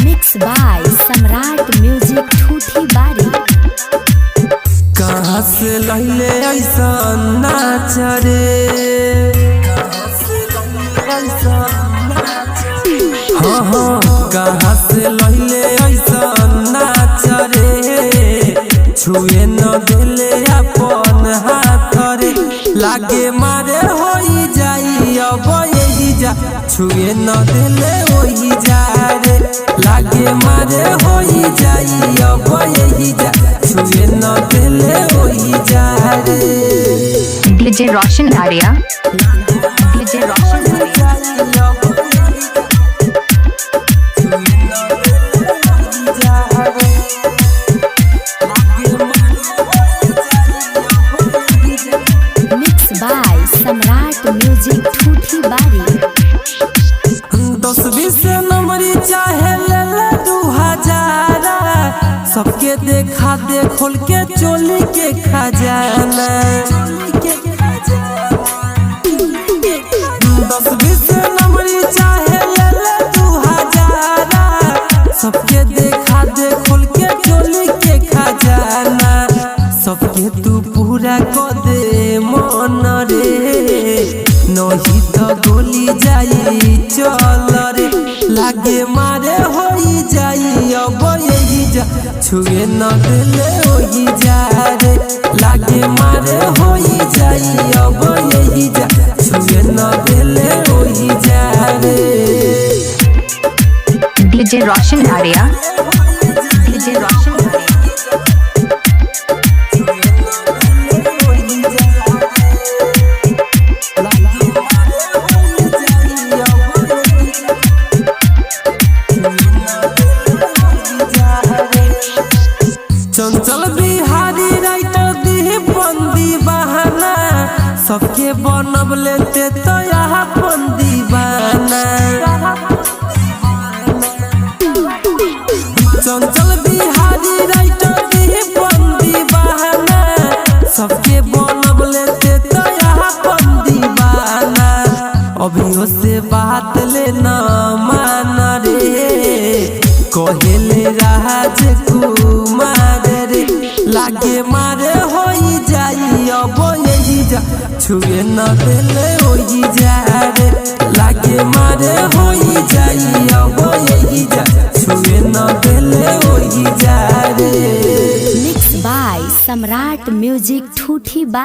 Mix by Samrat music ठूठी बारी। कहाँ से लैले ऐसा नाच रे, हाँ हाँ कहाँ से लैले ऐसा नाच रे, छुए न दिले अपन हाथ रे, लागे मारे होई जाई अब यही जा, छुए न दिले वही जा रे, लागे मारे होई जाई अब यही जा, छुए न दिले वही जा रे। DJ Roshan Arya, DJ Roshan Arya. Mix by Samrat music ठूठी बारी। 10-20 नंबरी चाहे ले 2000, सबके देखा दे खोल के चोली के खजाना। 10-20 नंबरी चाहे ले 2000, सबके देखा दे खोल के चोली के खजाना। सबके तू पूरा कर दे मन रे, नहीं तो गोली जाई चल रे, लागे मारे होई जाई अब यही जा, छुए न दिले वही जा रे, लागे मारे होई जाई अब यही जा, छुए न दिले वही जा रे। DJ Roshan Arya, DJ Roshan Arya. चंचल बिहारी राइटर दी बंदी बहाना, सबके बनब लेते तो यहाँ बंदी बहाना। चंचल बिहारी राइटर दी बंदी बहाना, सबके बनब लेते तो यहाँ बंदी बहाना। अभियो से बात लेना मान रे, कहेले राजकुमार रे, लागे मारे होई जाई अब यही जा, छुए न दिले वही जा रे, लागे मारे होई जाई अब यही जा, छुए न दिले वही जा रे। मिक्स बाय सम्राट म्यूजिक ठूठी बारी।